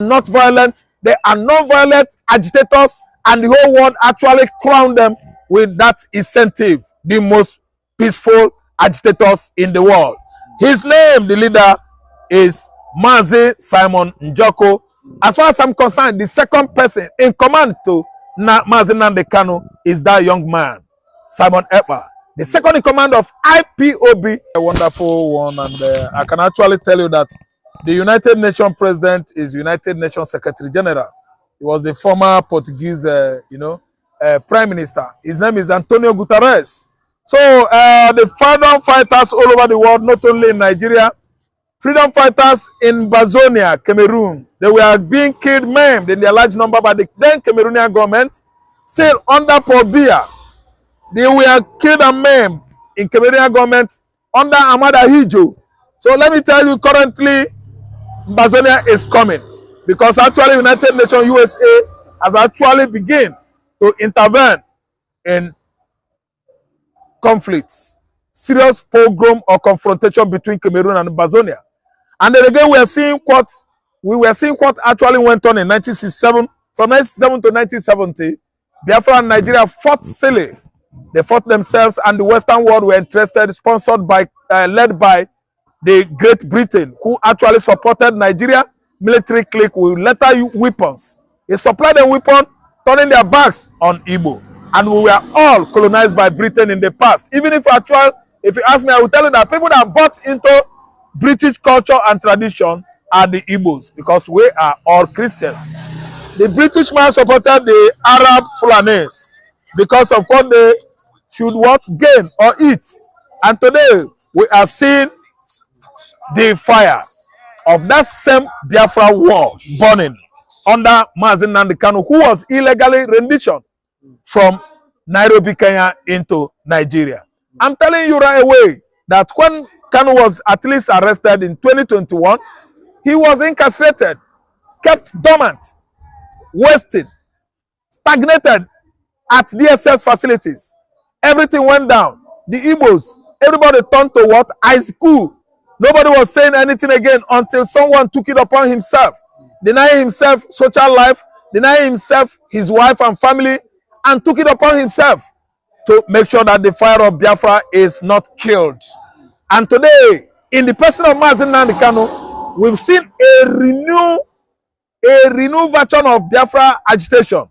not violent, they are non-violent agitators, and the whole world actually crowned them with that incentive, the most peaceful agitators in the world. His name, the leader, is Mazi Simon Njoko. As far as I'm concerned, the second person in command to Mazi Nnamdi Kanu is that young man, Simon Ekpa. The second in command of IPOB, a wonderful one, and I can actually tell you that the United Nations president is United Nations Secretary General. He was the former Portuguese, Prime Minister. His name is Antoni Guterres. So the freedom fighters all over the world, not only in Nigeria, freedom fighters in Bazonia, Cameroon, they were being killed, maimed in their large number by the then Cameroonian government, still under Paul Biya. They were killed and maimed in Cameroonian government under Amada Hijo. So let me tell you, currently, Bazonia is coming because actually United Nations USA has actually begun to intervene in conflicts, serious pogrom or confrontation between Cameroon and Bazonia. And then again, we were seeing what actually went on in 1967. From 1967 to 1970, Biafra and Nigeria fought silly. They fought themselves, and the Western world were interested, sponsored by, led by the Great Britain, who actually supported Nigeria military clique with lethal weapons. They supplied them weapons, turning their backs on Igbo. And we were all colonized by Britain in the past. Even if you ask me, I will tell you that people that bought into British culture and tradition are the Igbos, because we are all Christians. The British man supported the Arab Fulanis because of what they should gain or eat. And today we are seeing the fire of that same Biafra war burning under Mazi Nnamdi Kanu, who was illegally renditioned from Nairobi, Kenya into Nigeria. I'm telling you right away that when Kanu was at least arrested in 2021, he was incarcerated, kept dormant, wasted, stagnated at DSS facilities. Everything went down. The Igbos, everybody turned to what? Ice cool. Nobody was saying anything again until someone took it upon himself, denying himself social life, denying himself his wife and family, and took it upon himself to make sure that the fire of Biafra is not killed. And today, in the person of Mazi Nnamdi Kanu, we've seen a renewed version of Biafra agitation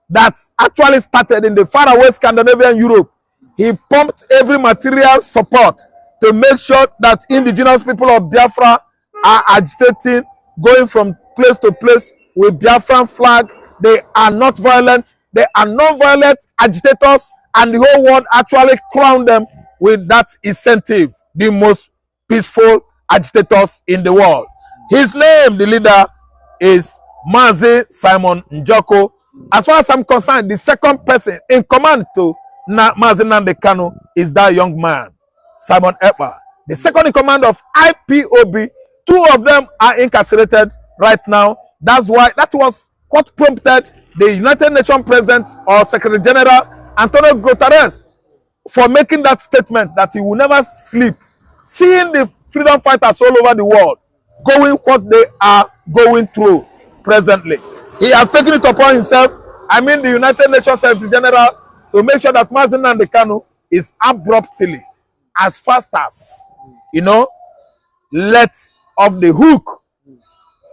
that actually started in the faraway Scandinavian Europe. He pumped every material support to make sure that indigenous people of Biafra are agitating, going from place to place with Biafran flag. They are not violent. They are non-violent agitators, and the whole world actually crowned them with that incentive, the most peaceful agitators in the world. His name, the leader, is Mazi Simon Njoko. As far as I'm concerned, the second person in command to Mazi Nnamdi Kanu is that young man, Simon Ekpa. The second in command of IPOB, two of them are incarcerated right now. That was what prompted the United Nations President or Secretary General Antoni Guterres for making that statement that he will never sleep, seeing the freedom fighters all over the world going what they are going through presently. He has taken it upon himself, the United Nations Secretary General, to make sure that Mazi Nnamdi Kanu is abruptly, as fast as, let off the hook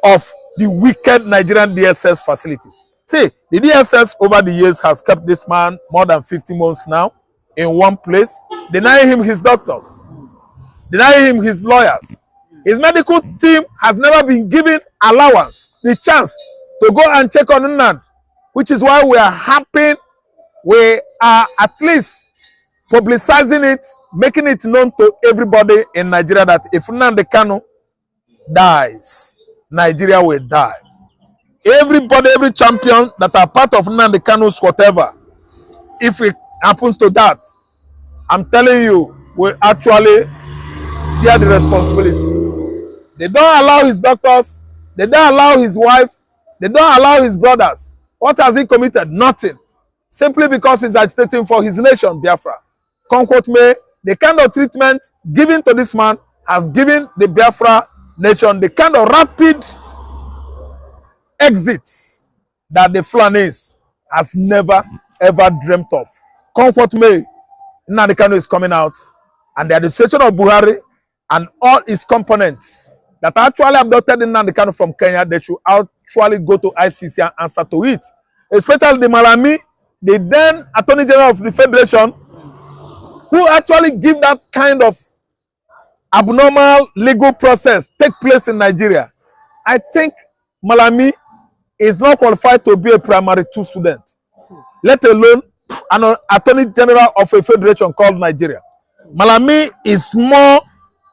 of the wicked Nigerian DSS facilities. See, the DSS over the years has kept this man more than 50 months now in one place, denying him his doctors, denying him his lawyers. His medical team has never been given allowance, the chance to go and check on Nnamdi, which is why we are happy. We are at least publicizing it, making it known to everybody in Nigeria that if Nnamdi Kanu dies, Nigeria will die. Everybody, every champion that are part of Nnamdi Kanu's whatever, if it happens to that, I'm telling you, will actually bear the responsibility. They don't allow his doctors, they don't allow his wife, they don't allow his brothers. What has he committed? Nothing. Simply because he's agitating for his nation, Biafra. Come quote me, the kind of treatment given to this man has given the Biafra nation the kind of rapid exits that the Fulanis has never ever dreamt of. Comfort me, Nnamdi Kanu is coming out, and the administration of Buhari and all its components that actually abducted Nnamdi Kanu from Kenya, they should actually go to ICC and answer to it. Especially the Malami, the then Attorney General of the Federation, who actually give that kind of abnormal legal process take place in Nigeria. I think Malami is not qualified to be a primary 2 student, let alone an Attorney General of a federation called Nigeria. Malami is more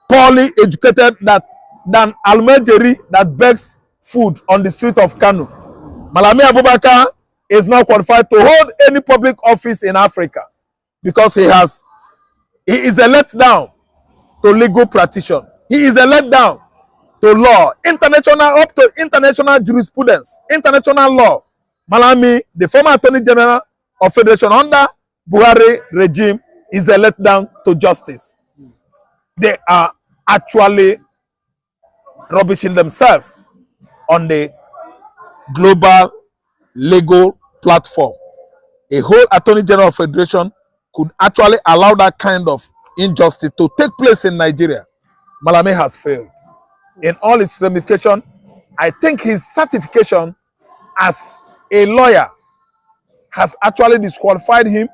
poorly educated than Almejeri that begs food on the street of Kanu. Malami Abubakar is not qualified to hold any public office in Africa because he is a letdown to legal practitioner. He is a letdown to law, up to international jurisprudence, international law. Malami, the former Attorney General of Federation under Buhari regime, is a letdown to justice. They are actually rubbishing themselves on the global legal platform. A whole Attorney General of Federation could actually allow that kind of injustice to take place in Nigeria. Malami has failed in all its ramifications. I think his certification as a lawyer has actually disqualified him,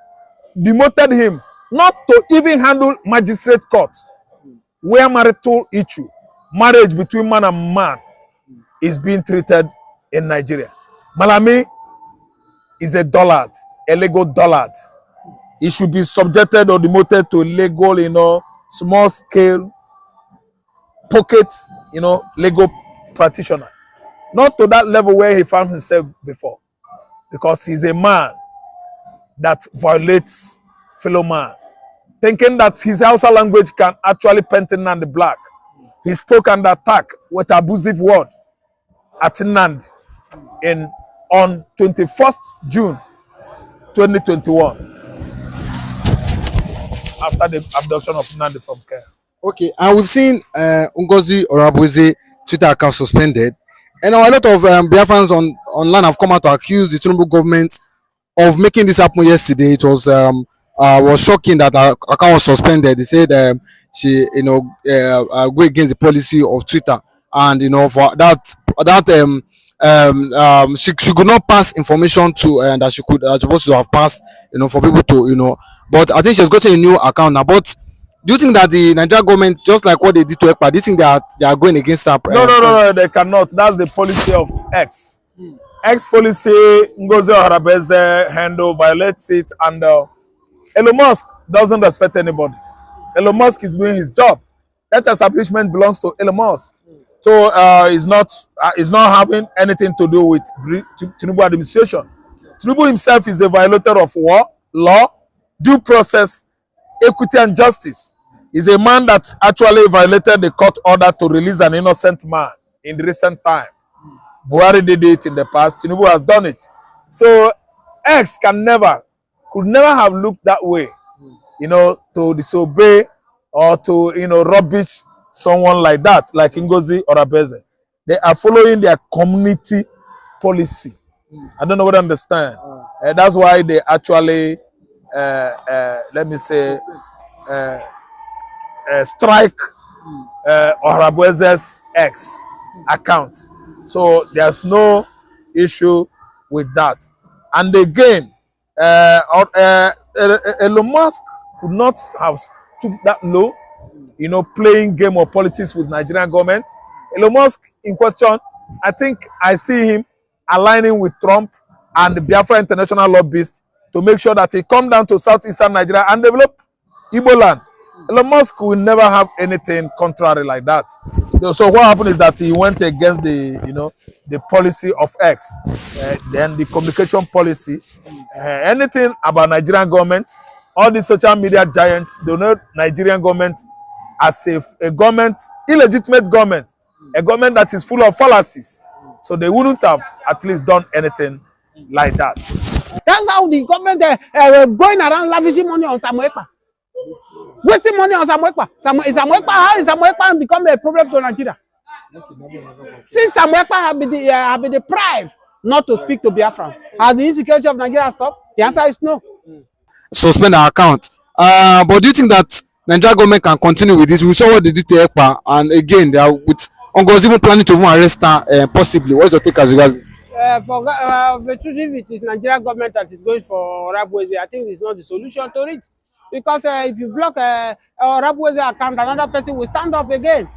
demoted him, not to even handle magistrate court, where marital issue, marriage between man and man, is being treated in Nigeria. Malami is a dullard, a legal dullard. He should be subjected or demoted to legal, small scale, pocket, legal practitioner. Not to that level where he found himself before. Because he's a man that violates fellow man. Thinking that his Hausa language can actually paint Nnamdi black. He spoke and attacked with abusive word at Nnamdi on 21st June 2021. After the abduction of Nnamdi from Kenya. Okay, and we've seen Ngozi Orabueze Twitter account suspended, and now a lot of Biafrans online have come out to accuse the Tinubu government of making this happen yesterday. It was shocking that her account was suspended. They said she go against the policy of Twitter, and for that she could not pass information to that she supposed to have passed for people to but I think she's gotten a new account now. But do you think that the Nigerian government, just like what they did to Ekpa, do you think that they are going against her? No, they cannot. That's the policy of X. X policy, Ngozi Orabueze handle violates it, and Elon Musk doesn't respect anybody. Elon Musk is doing his job. That establishment belongs to Elon Musk. So it's not having anything to do with Tinubu administration. Tinubu himself is a violator of law, due process, equity and justice. He's a man that actually violated the court order to release an innocent man in the recent time. Buhari did it in the past. Tinubu has done it. So X could never have looked that way, to disobey or to rubbish someone like that, like Ngozi Orabueze. They are following their community policy. I don't know what I understand. That's why they actually, let me say, strike Orabueze's X account. So there's no issue with that. And again, Elon Musk could not have stooped that low, playing game of politics with Nigerian government. Elon Musk in question, I think I see him aligning with Trump and the Biafra international lobbyists to make sure that he come down to southeastern Nigeria and develop Igbo land. Elon Musk will never have anything contrary like that. So what happened is that he went against the policy of X, then the communication policy. Anything about Nigerian government, all the social media giants, they know Nigerian government as a government, illegitimate government, a government that is full of fallacies. So they wouldn't have at least done anything like that. That's how the government going around lavishing money on Simon Ekpa. Wasting money on Simon Ekpa. How is Simon Ekpa become a problem to Nigeria? Since Simon Ekpa have been deprived not to speak to Biafran, has the insecurity of Nigeria stopped? The answer is no. Suspend our account. But do you think that Nigeria government can continue with this? We saw what they did to Ekpa, and again they are with Ongos even planning to even arrest her possibly. What's your take as regards? The truth, if it is Nigeria government that is going for Orabweze, I think it's not the solution to it. Because if you block Orabweze account, another person will stand up again.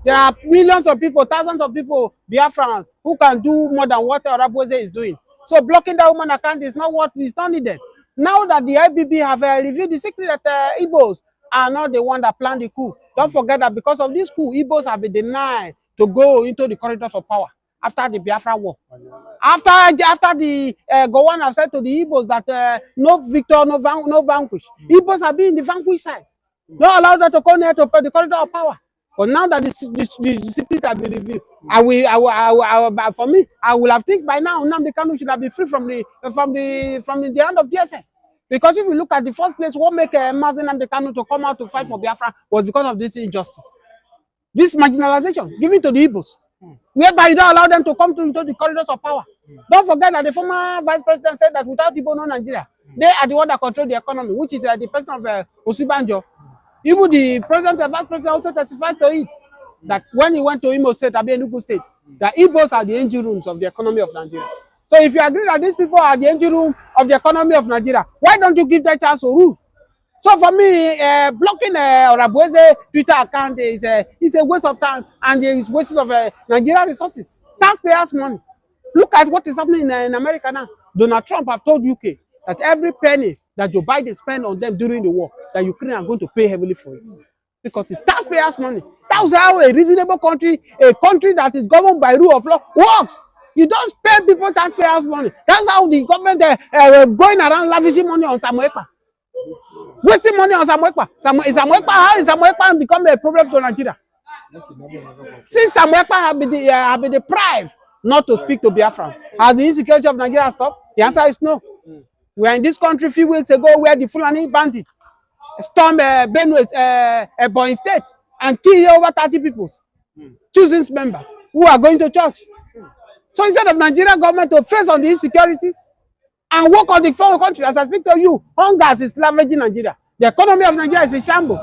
There are millions of people, thousands of people, Biafran, who can do more than what Orabweze is doing. So blocking that woman account is not what is not needed. Now that the IBB have revealed the secret that Igbos are not the one that planned the coup. Don't forget that because of this coup, Igbos have been denied to go into the corridors of power after the Biafra war. After the Gowon have said to the Igbos that no victor, no vanquish. Igbos have been in the vanquish side. Don't allow them to come near to the corridor of power. But now that the secret has been revealed, for me, I will have think by now Nnamdi Kanu should have been free from the hand of DSS. Because if you look at the first place, what make Nnamdi Kanu to come out to fight for Biafra was because of this injustice, this marginalization given to the Igbos, whereby you don't allow them to come into the corridors of power. Don't forget that the former vice president said that without Igbo, no Nigeria. They are the one that control the economy, which is the person of Osibanjo. Even the president and vice president also testified to it, that when he went to Imo State, Enugu State, that Igbos are the engine rooms of the economy of Nigeria. So if you agree that these people are the engine room of the economy of Nigeria, why don't you give them chance to rule? So for me, blocking Orabweze Twitter account is a waste of time, and it's waste of Nigerian resources, taxpayers' money. Look at what is happening in America now. Donald Trump have told UK that every penny that Joe Biden spent on them during the war, that Ukraine are going to pay heavily for it. Because it's taxpayers' money. That's how a reasonable country, a country that is governed by rule of law, works. You don't pay people taxpayers' money. That's how the government going around lavishing money on Simon Ekpa. Wasting money on Simon Ekpa. How is Simon Ekpa become a problem to Nigeria? Since Simon Ekpa have been deprived not to speak to Biafran, has the insecurity of Nigeria stopped? The answer is no. We are in this country a few weeks ago where the Fulani bandit stormed Benue, Ebonyi State, and killed over 30 people, choosing members who are going to church. So instead of Nigerian government to face on the insecurities and work on the foreign country, as I speak to you, hunger is leveraging Nigeria. The economy of Nigeria is in shambles.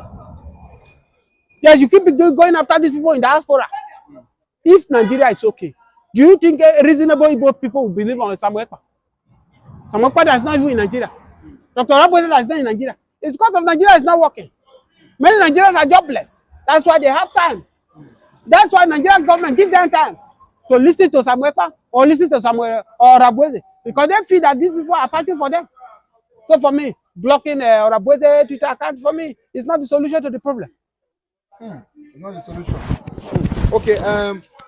Yes, you keep going after these people in the diaspora. If Nigeria is okay, do you think reasonable Igbo people will believe on Simon Ekpa? Simon Ekpa is not even in Nigeria. Dr. Orabweze is not in Nigeria. It's because of Nigeria is not working. Many Nigerians are jobless. That's why they have time. That's why Nigerian government give them time to listen to Simon Ekpa or listen to Samuel or Orabweze, because they feel that these people are fighting for them. So for me, blocking Orabweze Twitter account for me is not the solution to the problem. It's not the solution. Okay,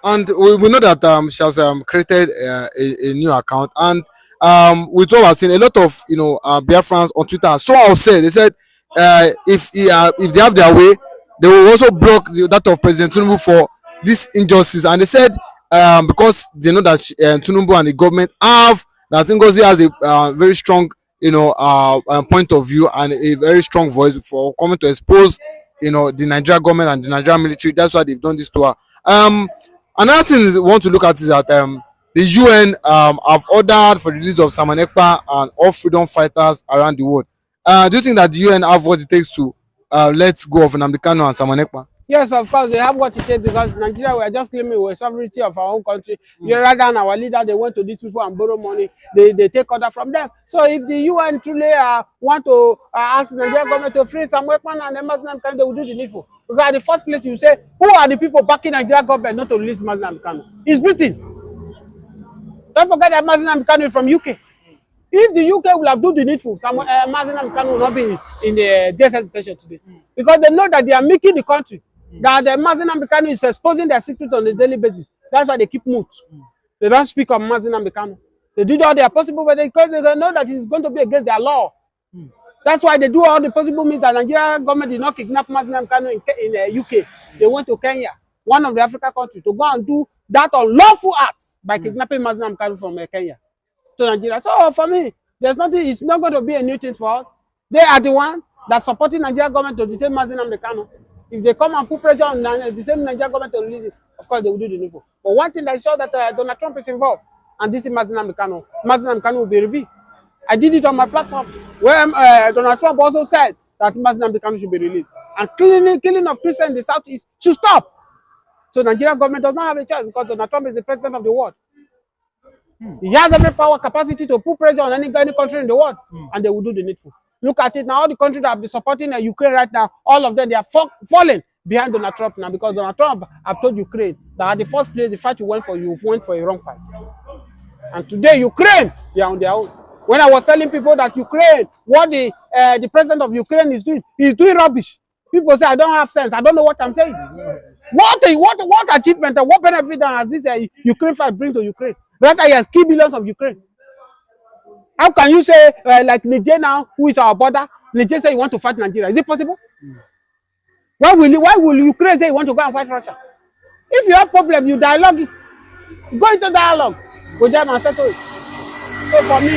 and we know that she has created a new account, and with what I've seen, a lot of Biafrans on Twitter so upset. They said if they have their way, they will also block that of President Tinubu for this injustice. And they said because they know that Tinubu and the government have that Ngozi has a very strong point of view and a very strong voice for coming to expose the Nigerian government and the Nigerian military. That's why they've done this to her. Another thing we want to look at is that the UN have ordered for the release of Simon Ekpa and all freedom fighters around the world. Do you think that the UN have what it takes to let go of Nnamdi Kanu and Simon Ekpa? Yes, of course, they have what it takes, because Nigeria, we are just claiming with sovereignty of our own country. Rather than our leader, they went to these people and borrow money. They take order from them. So if the UN truly want to ask the Nigerian government to free Simon Ekpa and Nnamdi Kanu, they will do the needful. Because at the first place, you say, who are the people backing Nigerian government not to release Nnamdi Kanu? It's Britain. Don't forget that Nnamdi Kanu is from UK. If the UK will have done the needful, Nnamdi Kanu will not be in the DSS station today. Because they know that they are making the country, that Nnamdi Kanu is exposing their secret on a daily basis. That's why they keep mute. They don't speak of Nnamdi Kanu. They do all their possible, but because they know that it's going to be against their law. That's why they do all the possible means that Nigerian government did not kidnap Nnamdi Kanu in the UK. They went to Kenya, one of the African countries, to go and do that unlawful act by kidnapping Nnamdi Kanu from Kenya to Nigeria. So for me, there's nothing. It's not going to be a new thing for us. They are the one that supporting Nigerian government to detain Nnamdi Kanu. If they come and put pressure on the same Nigerian government to release it, of course they will do the needful. But one thing that is sure that Donald Trump is involved, and this is Nnamdi Kanu. Nnamdi Kanu will be revealed. I did it on my platform where Donald Trump also said that Nnamdi Kanu should be released. And killing of Christians in the Southeast should stop. So Nigerian government does not have a choice because Donald Trump is the president of the world. He has every power capacity to put pressure on any country in the world, and they will do the needful. Look at it now, all the countries that have been supporting Ukraine right now, all of them, they are falling behind Donald Trump now because Donald Trump have told Ukraine that at the first place, the fight you went for a wrong fight. And today, Ukraine, they are on their own. When I was telling people that Ukraine, what the president of Ukraine is doing, he's doing rubbish. People say, I don't have sense. I don't know what I'm saying. What achievement and what benefit has this Ukraine fight bring to Ukraine? That he has killed billions of Ukraine. How can you say, like Niger now, who is our border, Niger say you want to fight Nigeria? Is it possible? Why will Ukraine say you want to go and fight Russia? If you have problem, you dialogue it. Go into dialogue with them and settle it. So for me,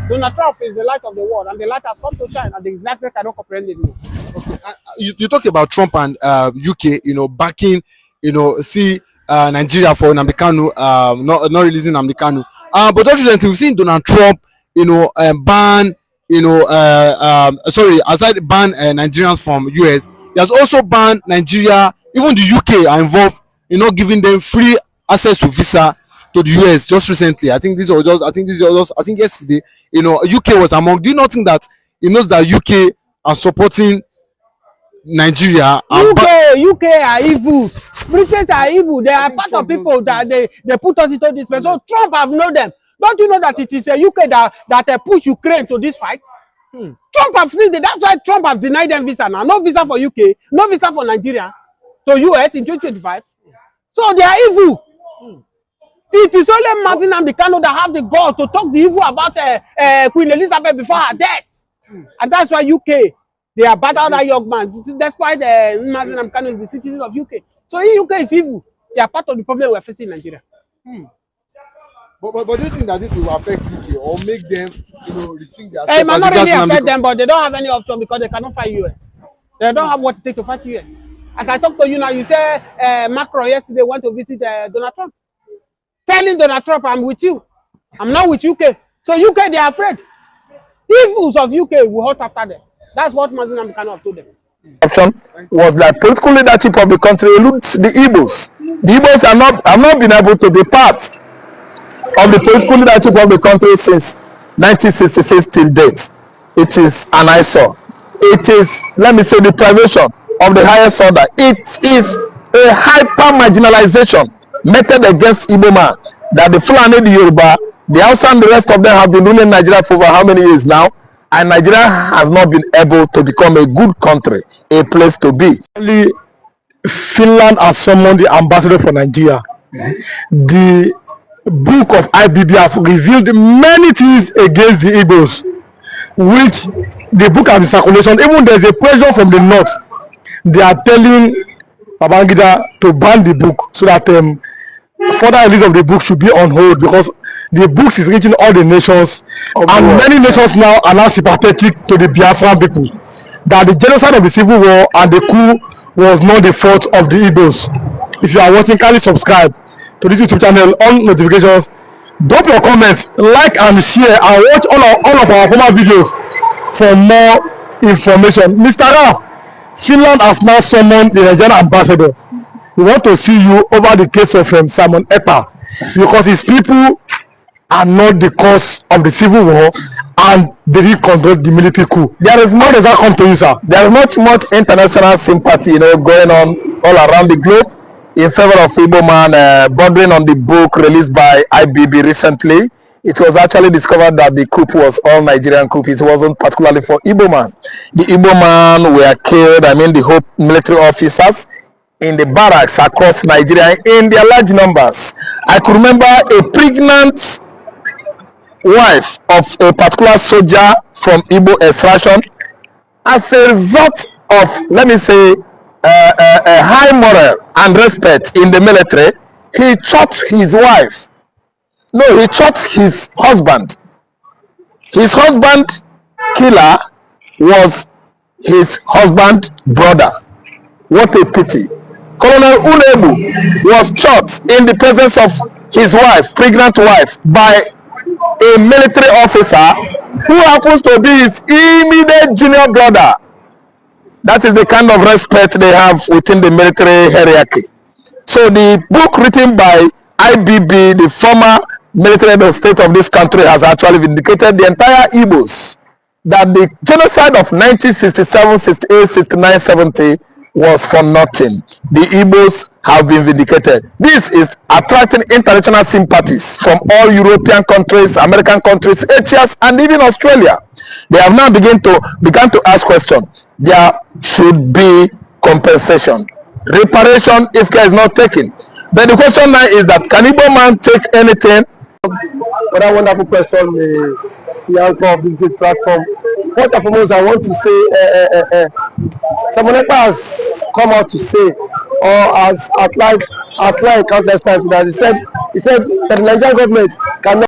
Donald Trump is the light of the world, and the light has come to shine, and the light cannot comprehend it more. You talk about Trump and UK, backing, Nigeria for Nnamdi Kanu, not releasing Nnamdi Kanu. But just recently, we've seen Donald Trump, ban, aside ban Nigerians from US, he has also banned Nigeria. Even the UK are involved in not giving them free access to visa to the US. Just recently, I think yesterday, UK was among. Do you not think that he knows that UK are supporting Nigeria? UK are evils. British are evil. They are part of people that they put us into this place. So Trump have known them. Don't you know that it is a UK that push Ukraine to this fight? Trump have seen that. That's why Trump have denied them visa now. No visa for UK, no visa for Nigeria to US in 2025. So they are evil. It is only Nnamdi Kanu that have the gall to talk the evil about Queen Elizabeth before her death. And that's why UK, they are battled that young man. Despite Nnamdi Kanu is the citizens of UK. So UK is evil. They are part of the problem we are facing in Nigeria. But do you think that this will affect UK or make them, rethink their It might not really affect them, but they don't have any option because they cannot fight US. They don't have what it takes to fight US. As I talk to you now, you say Macron yesterday went to visit Donald Trump. Telling Donald Trump, I'm with you. I'm not with UK. So UK, they are afraid. Evils of UK will hurt after them. That's what Nnamdi Kanu have told them. Option was that political leadership of the country eludes the Igbos. The Igbos have not been able to be part of the political leadership of the country since 1966 till date. It is an eyesore. It is, let me say, the privation of the highest order. It is a hyper marginalization meted against Igbo man that the Fulani, the Yoruba, the Hausa and the rest of them have been ruling Nigeria for over how many years now, and Nigeria has not been able to become a good country, a place to be. Only Finland has summoned the ambassador for Nigeria. The book of IBB have revealed many things against the Igbos, which the book has in circulation. Even there's a pressure from the north. They are telling Babangida to ban the book so that further release of the book should be on hold, because the book is reaching all the nations, and many nations now are now sympathetic to the Biafran people, that the genocide of the civil war and the coup was not the fault of the Igbos. If you are watching, kindly subscribe to this YouTube channel, on notifications, drop your comments, like and share, and watch all of our former videos for more information. Mr. Ralph, Finland has now summoned the Nigerian ambassador. We want to see you over the case of Simon Ekpa, because his people are not the cause of the civil war, and they did conduct the military coup. There is How does that come to you, sir? There is much international sympathy, going on all around the globe in favor of Igbo man, bordering on the book released by IBB recently. It was actually discovered that the coup was all Nigerian coup. It wasn't particularly for Igbo man. The Igbo man were killed, the whole military officers in the barracks across Nigeria in their large numbers. I could remember a pregnant wife of a particular soldier from Igbo extraction, as a result of, let me say, a high moral and respect in the military, he shot his wife. No, he shot his husband. His husband killer was his husband brother. What a pity. Colonel Unebu was shot in the presence of his wife, pregnant wife, by a military officer who happens to be his immediate junior brother. That is the kind of respect they have within the military hierarchy. So the book written by IBB, the former military head of state of this country, has actually vindicated the entire Igbos that the genocide of 1967, 68, 69, 70 was for nothing. The Igbos have been vindicated. This is attracting international sympathies from all European countries, American countries, Asians, and even Australia. They have now begun to ask questions. There should be compensation, reparation if care is not taken. But the question now is that can Igbo man take anything? What a wonderful question, the anchor of this great platform. First and foremost, I want to say, Simon Ekpa has come out to say, or has outlined countless times that he said that the Nigerian government cannot